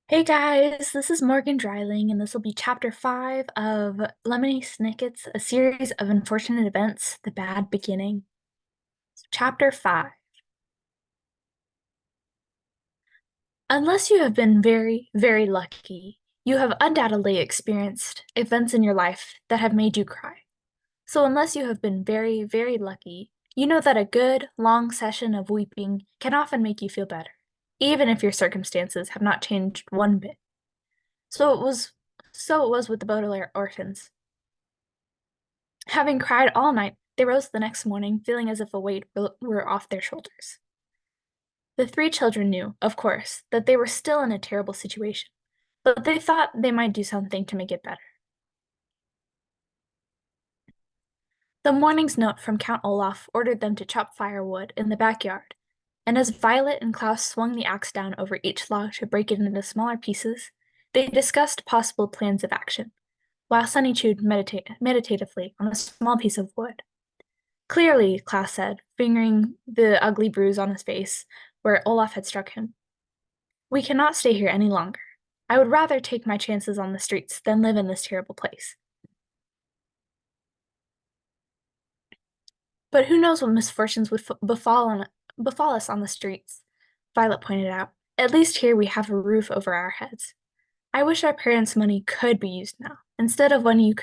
Hey guys, this is Morgan Dryling, and this will be chapter 5 of Lemony Snicket's A Series of Unfortunate Events, The Bad Beginning. Chapter 5. Unless you have been very, very lucky, you have undoubtedly experienced events in your life that have made you cry. So unless you have been very, very lucky, you know that a good, long session of weeping can often make you feel better, even if your circumstances have not changed one bit. So it was so it was with the Baudelaire orphans. Having cried all night, they rose the next morning feeling as if a weight were off their shoulders. The three children knew, of course, that they were still in a terrible situation, but they thought they might do something to make it better. The morning's note from Count Olaf ordered them to chop firewood in the backyard, and as Violet and Klaus swung the axe down over each log to break it into smaller pieces, they discussed possible plans of action, while Sunny chewed meditatively on a small piece of wood. Clearly, Klaus said, fingering the ugly bruise on his face where Olaf had struck him. We cannot stay here any longer. I would rather take my chances on the streets than live in this terrible place. But who knows what misfortunes would befall us on the streets, Violet pointed out. At least here we have a roof over our heads. I wish our parents' money could be used now, instead of when you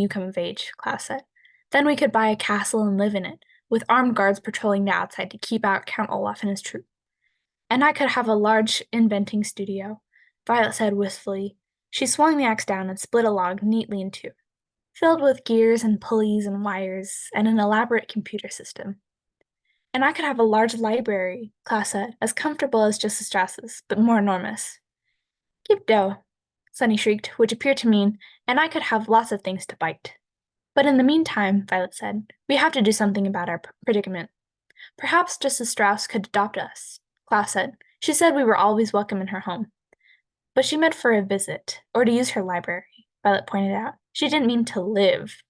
come of age, Klaus said. Then we could buy a castle and live in it, with armed guards patrolling the outside to keep out Count Olaf and his troop. And I could have a large inventing studio, Violet said wistfully. She swung the axe down and split a log neatly in two, filled with gears and pulleys and wires and an elaborate computer system. And I could have a large library, Klaus said, as comfortable as Justice Strauss's, but more enormous. Give dough, Sunny shrieked, which appeared to mean, and I could have lots of things to bite. But in the meantime, Violet said, we have to do something about our predicament. Perhaps Justice Strauss could adopt us, Klaus said. She said we were always welcome in her home. But she meant for a visit, or to use her library, Violet pointed out. She didn't mean to live.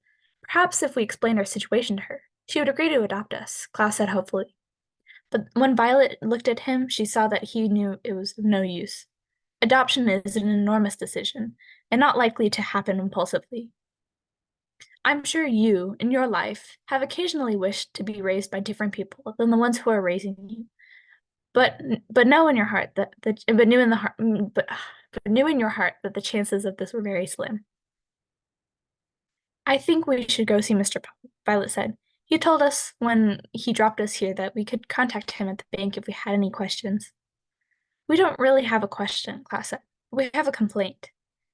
Perhaps if we explained our situation to her, she would agree to adopt us, Klaus said hopefully. But when Violet looked at him, she saw that he knew it was of no use. Adoption is an enormous decision, and not likely to happen impulsively. I'm sure you, in your life, have occasionally wished to be raised by different people than the ones who are raising you. But but know in your heart that the but knew in the heart but knew in your heart that the chances of this were very slim. I think we should go see Mr. Poe, Violet said. He told us when he dropped us here that we could contact him at the bank if we had any questions. We don't really have a question, Klaus said. We have a complaint.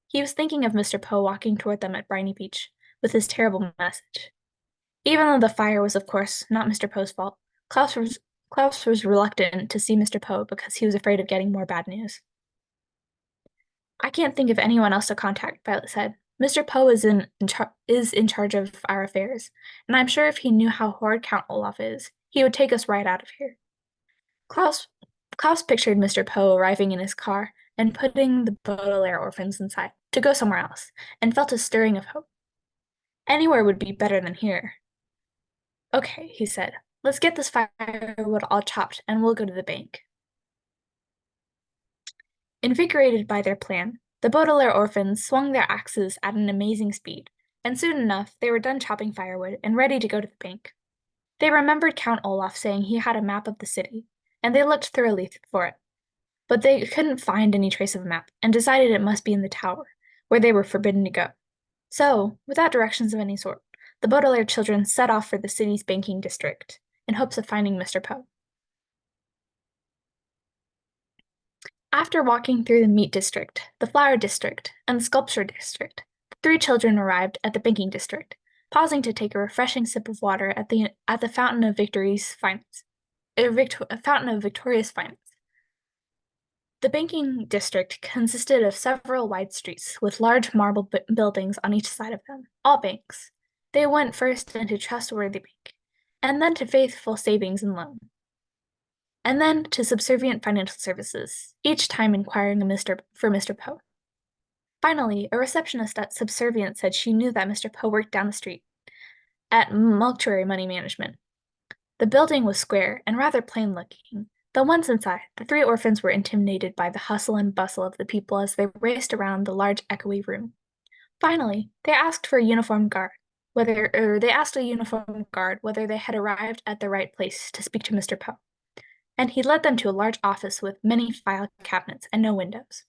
He was thinking of Mr. Poe walking toward them at Briny Beach with his terrible message. Even though the fire was, of course, not Mr. Poe's fault, Klaus was reluctant to see Mr. Poe because he was afraid of getting more bad news. I can't think of anyone else to contact, Violet said. Mr. Poe is in charge of our affairs, and I'm sure if he knew how horrid Count Olaf is, he would take us right out of here. Klaus Klaus pictured Mr. Poe arriving in his car and putting the Baudelaire orphans inside to go somewhere else, and felt a stirring of hope. Anywhere would be better than here. Okay, he said. Let's get this firewood all chopped and we'll go to the bank. Invigorated by their plan, the Baudelaire orphans swung their axes at an amazing speed, and soon enough they were done chopping firewood and ready to go to the bank. They remembered Count Olaf saying he had a map of the city, and they looked thoroughly for it. But they couldn't find any trace of a map and decided it must be in the tower, where they were forbidden to go. So, without directions of any sort, the Baudelaire children set off for the city's banking district in hopes of finding Mr. Poe. After walking through the meat district, the flower district, and the sculpture district, the three children arrived at the banking district, pausing to take a refreshing sip of water at the fountain of a fountain of Victoria's finest. The banking district consisted of several wide streets with large marble buildings on each side of them, all banks. They went first into Trustworthy Bank, and then to Faithful Savings and Loan, and then to Subservient Financial Services, each time inquiring for Mr. Poe. Finally, a receptionist at Subservient said she knew that Mr. Poe worked down the street at Mortuary Money Management. The building was square and rather plain looking, Though once inside, the three orphans were intimidated by the hustle and bustle of the people as they raced around the large, echoey room. Finally, they asked a uniformed guard whether they had arrived at the right place to speak to Mr. Poe, and he led them to a large office with many file cabinets and no windows.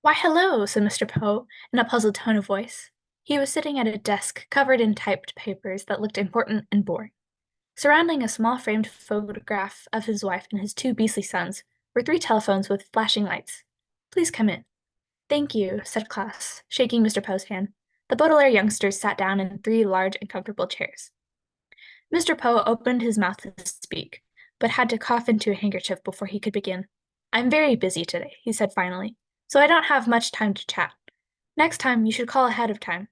"Why, hello," said Mr. Poe in a puzzled tone of voice. He was sitting at a desk covered in typed papers that looked important and boring. Surrounding a small framed photograph of his wife and his two beastly sons were three telephones with flashing lights. "Please come in." "Thank you," said Klaus, shaking Mr. Poe's hand. The Baudelaire youngsters sat down in three large and comfortable chairs. Mr. Poe opened his mouth to speak, but had to cough into a handkerchief before he could begin. "I'm very busy today," he said finally, "so I don't have much time to chat. Next time you should call ahead of time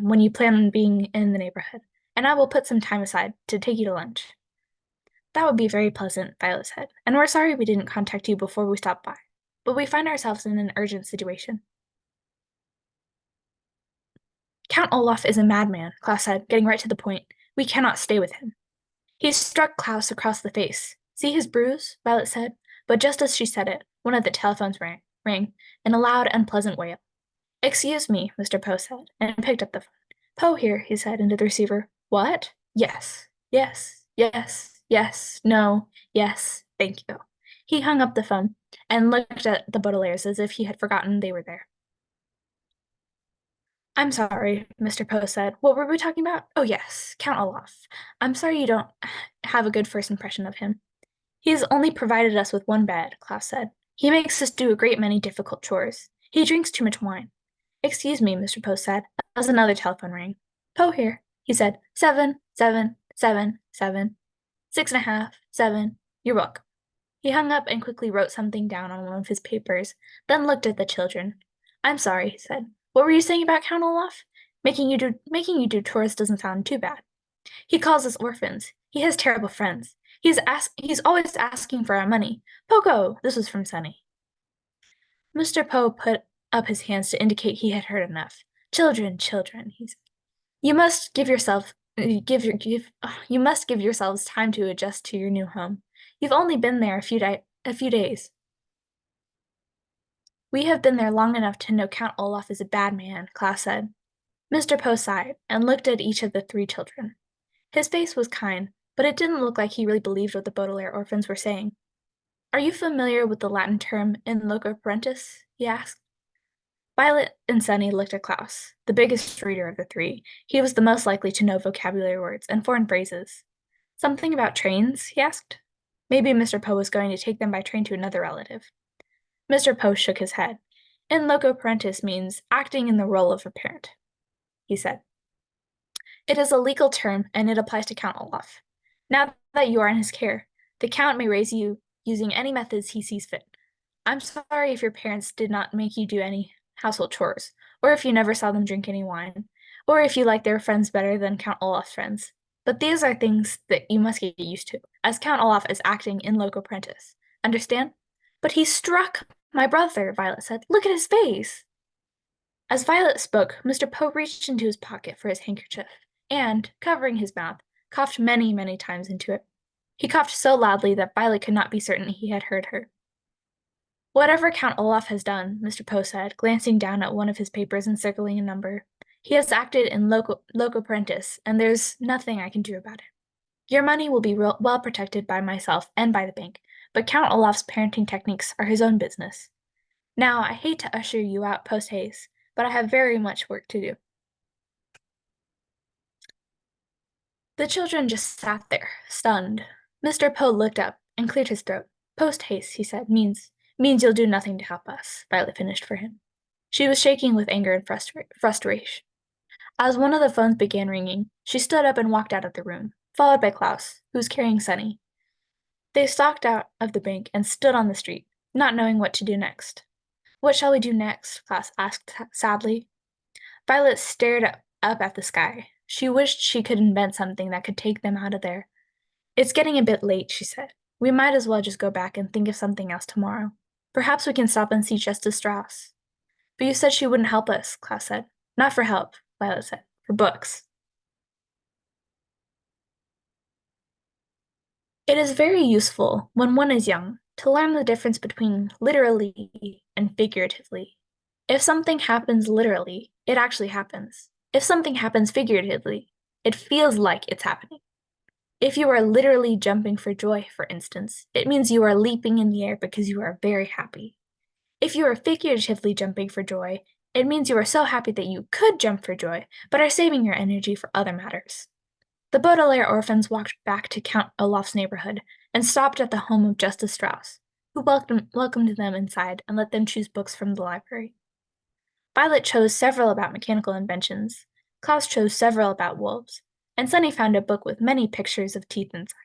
when you plan on being in the neighborhood, and I will put some time aside to take you to lunch." "That would be very pleasant," Violet said, "and we're sorry we didn't contact you before we stopped by, but we find ourselves in an urgent situation." "Count Olaf is a madman," Klaus said, getting right to the point. "We cannot stay with him." He struck Klaus across the face. "See his bruise?" Violet said, but just as she said it, one of the telephones rang in a loud, unpleasant wail. "Excuse me," Mr. Poe said, and picked up the phone. "Poe here," he said into the receiver. "What?" "Yes, yes, yes, yes, no, yes, thank you." He hung up the phone and looked at the Baudelaires as if he had forgotten they were there. "I'm sorry," Mr. Poe said. "What were we talking about? Oh, yes, Count Olaf. I'm sorry you don't have a good first impression of him." "He has only provided us with one bed," Klaus said. "He makes us do a great many difficult chores. He drinks too much wine." "Excuse me," Mr. Poe said, as another telephone rang. "Poe here," he said. 7, 7, 7, 7. 6.5, 7. You're welcome." He hung up and quickly wrote something down on one of his papers, then looked at the children. "I'm sorry," he said. "What were you saying about Count Olaf? Making you do chores doesn't sound too bad. He calls us orphans. He has terrible friends. He's always asking for our money. Poco!" This was from Sunny. Mr. Poe put up his hands to indicate he had heard enough. "Children, children," he said. "You must give yourself give your give you must give yourselves time to adjust to your new home. You've only been there a few days. We have been there long enough to know Count Olaf is a bad man," Klaus said. Mr. Poe sighed and looked at each of the three children. His face was kind, but it didn't look like he really believed what the Baudelaire orphans were saying. "Are you familiar with the Latin term in loco parentis?" he asked. Violet and Sunny looked at Klaus, the biggest reader of the three. He was the most likely to know vocabulary words and foreign phrases. "Something about trains?" he asked. Maybe Mr. Poe was going to take them by train to another relative. Mr. Poe shook his head. "In loco parentis means acting in the role of a parent," he said. "It is a legal term, and it applies to Count Olaf. Now that you are in his care, the Count may raise you using any methods he sees fit. I'm sorry if your parents did not make you do any household chores, or if you never saw them drink any wine, or if you like their friends better than Count Olaf's friends. But these are things that you must get used to, as Count Olaf is acting in loco parentis. Understand?" "But he struck my brother," Violet said. "Look at his face." As Violet spoke, Mr. Poe reached into his pocket for his handkerchief, and, covering his mouth, coughed many, many times into it. He coughed so loudly that Violet could not be certain he had heard her. "Whatever Count Olaf has done," Mr. Poe said, glancing down at one of his papers and circling a number, "he has acted in loco parentis, and there's nothing I can do about it. Your money will be well protected by myself and by the bank, but Count Olaf's parenting techniques are his own business. Now, I hate to usher you out post haste, but I have very much work to do." The children just sat there, stunned. Mr. Poe looked up and cleared his throat. "Post haste," he said, means you'll do nothing to help us," Violet finished for him. She was shaking with anger and frustration. As one of the phones began ringing, she stood up and walked out of the room, followed by Klaus, who was carrying Sunny. They stalked out of the bank and stood on the street, not knowing what to do next. "What shall we do next?" Klaus asked sadly. Violet stared up at the sky. She wished she could invent something that could take them out of there. "It's getting a bit late," she said. "We might as well just go back and think of something else tomorrow. Perhaps we can stop and see Justice Strauss." "But you said she wouldn't help us," Klaus said. "Not for help," Violet said. "For books." It is very useful when one is young to learn the difference between literally and figuratively. If something happens literally, it actually happens. If something happens figuratively, it feels like it's happening. If you are literally jumping for joy, for instance, it means you are leaping in the air because you are very happy. If you are figuratively jumping for joy, it means you are so happy that you could jump for joy, but are saving your energy for other matters. The Baudelaire orphans walked back to Count Olaf's neighborhood and stopped at the home of Justice Strauss, who welcomed them inside and let them choose books from the library. Violet chose several about mechanical inventions, Klaus chose several about wolves, and Sunny found a book with many pictures of teeth inside.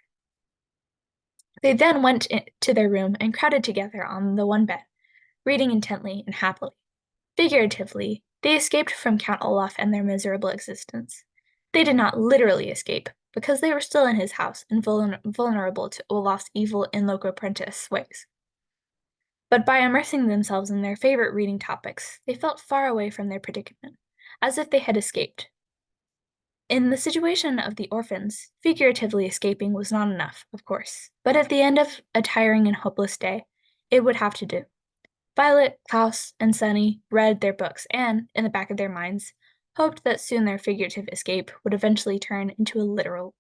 They then went to their room and crowded together on the one bed, reading intently and happily. Figuratively, they escaped from Count Olaf and their miserable existence. They did not literally escape, because they were still in his house and vulnerable to Olaf's evil in loco apprentice ways. But by immersing themselves in their favorite reading topics, they felt far away from their predicament, as if they had escaped. In the situation of the orphans, figuratively escaping was not enough, of course, but at the end of a tiring and hopeless day, it would have to do. Violet, Klaus, and Sunny read their books and, in the back of their minds, hoped that soon their figurative escape would eventually turn into a literal